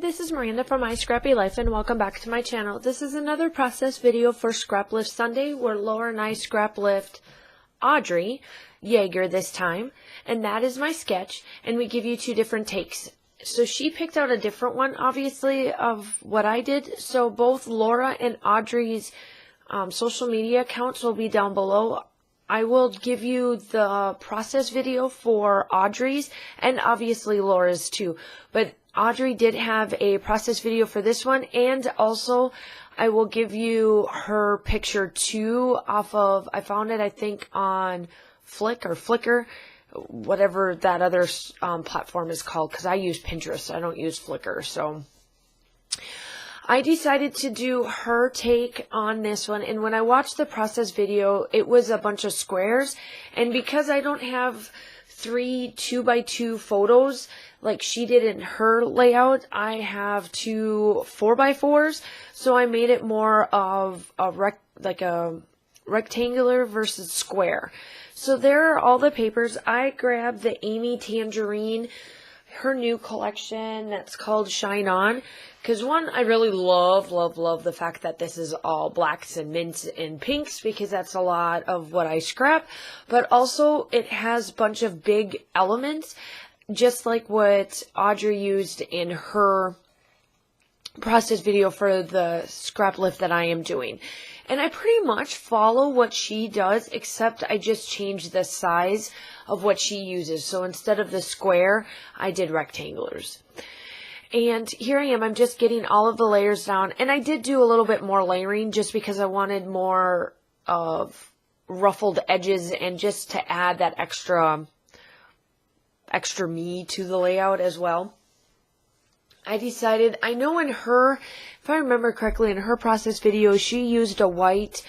this is Miranda from My Scrappy Life and welcome back to my channel. This is another process video for Scrap Lift Sunday where Laura and I scrap lift Audrey Yeager this time, and that is my sketch, and we give you two different takes. So she picked out a different one, obviously, of what I did, so both Laura and Audrey's social media accounts will be down below. I will give you the process video for Audrey's and obviously Laura's too, but Audrey did have a process video for this one, and also I will give you her picture too off of, I found it I think on Flickr, whatever that other platform is called, because I use Pinterest, I don't use Flickr. So I decided to do her take on this one, and when I watched the process video, it was a bunch of squares, and because I don't have 3 2x2 photos like she did in her layout, I have 2 4x4s, so I made it more of a rectangular versus square. So there are all the papers. I grabbed the Amy Tangerine, her new collection that's called Shine On, because one, I really love the fact that this is all blacks and mints and pinks, because that's a lot of what I scrap, but also it has a bunch of big elements, just like what Audrey used in her process video for the scrap lift that I am doing. And I pretty much follow what she does, except I just changed the size of what she uses. So instead of the square, I did rectangulars. And here I am, I'm just getting all of the layers down. And I did do a little bit more layering just because I wanted more of ruffled edges and just to add that extra me to the layout as well. I decided, I know in her, if I remember correctly, in her process video, she used a white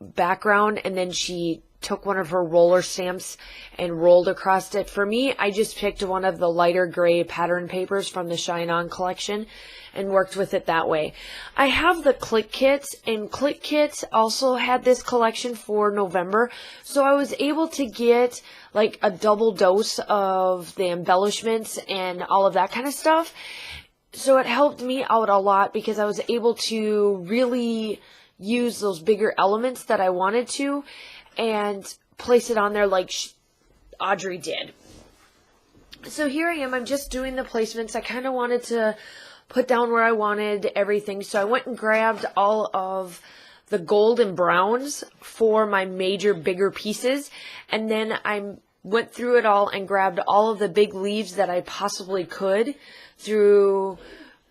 background, and then she took one of her roller stamps and rolled across it. For me, I just picked one of the lighter gray pattern papers from the Shine On collection and worked with it that way. I have the Click Kit, and Click Kit also had this collection for November, so I was able to get like a double dose of the embellishments and all of that kind of stuff. So it helped me out a lot because I was able to really use those bigger elements that I wanted to and place it on there like Audrey did. So here I am, I'm just doing the placements. I kind of wanted to put down where I wanted everything, so I went and grabbed all of the gold and browns for my major bigger pieces, and then I went through it all and grabbed all of the big leaves that I possibly could through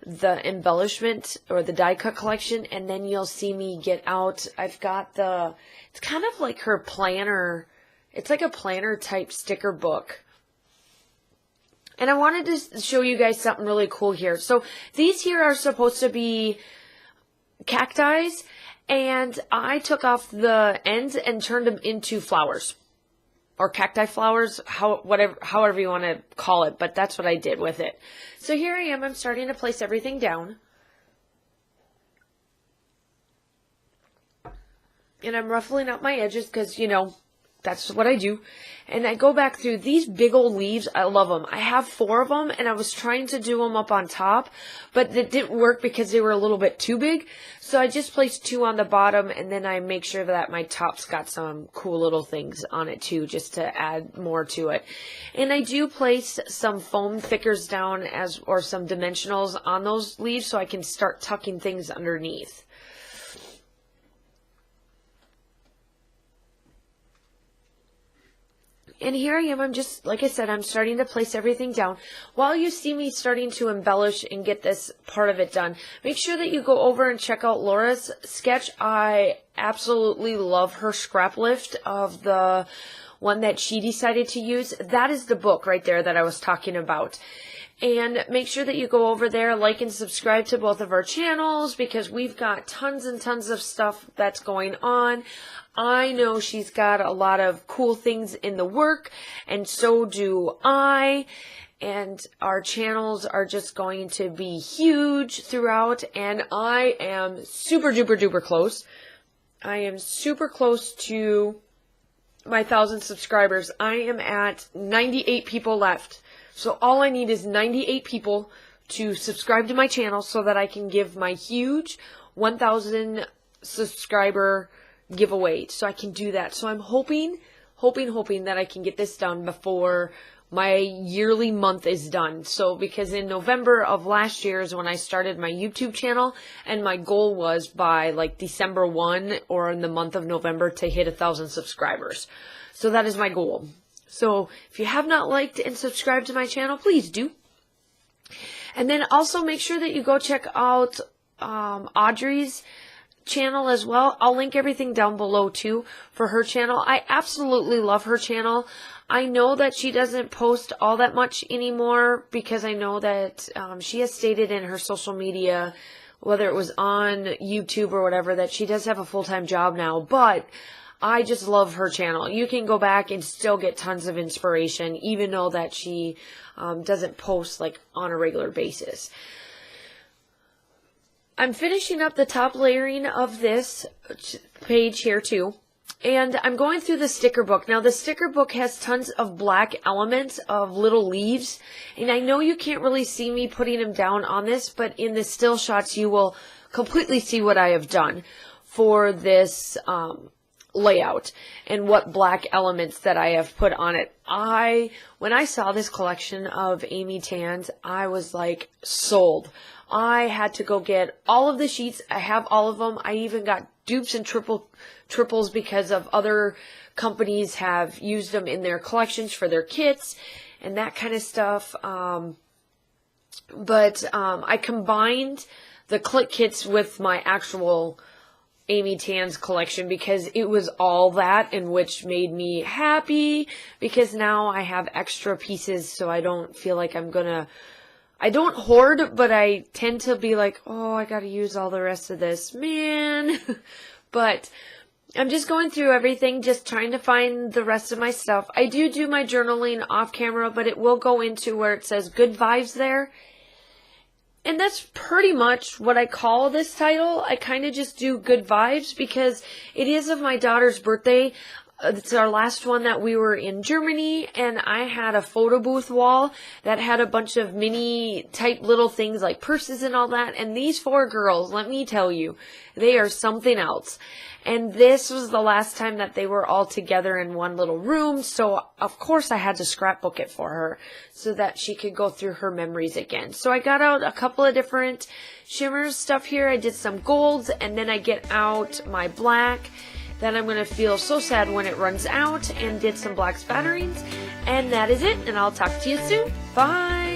the embellishment or the die cut collection, and then you'll see me get out. I've got it's kind of like her planner, it's like a planner type sticker book. And I wanted to show you guys something really cool here. So these here are supposed to be cacti, and I took off the ends and turned them into flowers. Or cacti flowers, however you want to call it, but that's what I did with it. So here I am, I'm starting to place everything down. And I'm ruffling up my edges because, you know, that's what I do. And I go back through these big old leaves. I love them. I have 4 of them, and I was trying to do them up on top, but it didn't work because they were a little bit too big. So I just placed 2 on the bottom, and then I make sure that my top's got some cool little things on it too, just to add more to it. And I do place some foam thickers down or some dimensionals on those leaves so I can start tucking things underneath. And here I am, I'm just, like I said, I'm starting to place everything down. While you see me starting to embellish and get this part of it done, make sure that you go over and check out Laura's sketch. I absolutely love her scrap lift of the one that she decided to use. That is the book right there that I was talking about. And make sure that you go over there, like and subscribe to both of our channels, because we've got tons and tons of stuff that's going on. I know she's got a lot of cool things in the work, and so do I. And our channels are just going to be huge throughout, and I am super duper duper close. I am super close to my 1,000 subscribers. I am at 98 people left. So all I need is 98 people to subscribe to my channel so that I can give my huge 1,000 subscriber giveaway. So I can do that. So I'm hoping that I can get this done before my yearly month is done. So because in November of last year is when I started my YouTube channel, and my goal was by like December 1 or in the month of November to hit 1,000 subscribers. So that is my goal. So if you have not liked and subscribed to my channel, please do. And then also make sure that you go check out Audrey's channel as well. I'll link everything down below too for her channel. I absolutely love her channel. I know that she doesn't post all that much anymore because I know that she has stated in her social media, whether it was on YouTube or whatever, that she does have a full-time job now, but I just love her channel. You can go back and still get tons of inspiration, even though that she doesn't post like on a regular basis. I'm finishing up the top layering of this page here too. And I'm going through the sticker book. Now the sticker book has tons of black elements of little leaves. And I know you can't really see me putting them down on this, but in the still shots you will completely see what I have done for this layout and what black elements that I have put on it. When I saw this collection of Amy Tans, I was like sold. I had to go get all of the sheets. I have all of them. I even got dupes and triples because of other companies have used them in their collections for their kits and that kind of stuff. But I combined the click kits with my actual Amy Tan's collection because it was all that, and which made me happy because now I have extra pieces, so I don't feel like I don't hoard, but I tend to be like, oh, I gotta use all the rest of this, man. But I'm just going through everything, just trying to find the rest of my stuff. I do my journaling off camera, but it will go into where it says good vibes there. And that's pretty much what I call this title. I kind of just do good vibes because it is of my daughter's birthday. It's our last one that we were in Germany, and I had a photo booth wall that had a bunch of mini type little things like purses and all that. And these 4 girls, let me tell you, they are something else. And this was the last time that they were all together in one little room. So, of course, I had to scrapbook it for her so that she could go through her memories again. So I got out a couple of different shimmers stuff here. I did some golds, and then I get out my black. Then I'm going to feel so sad when it runs out, and did some black spatterings. And that is it, and I'll talk to you soon. Bye!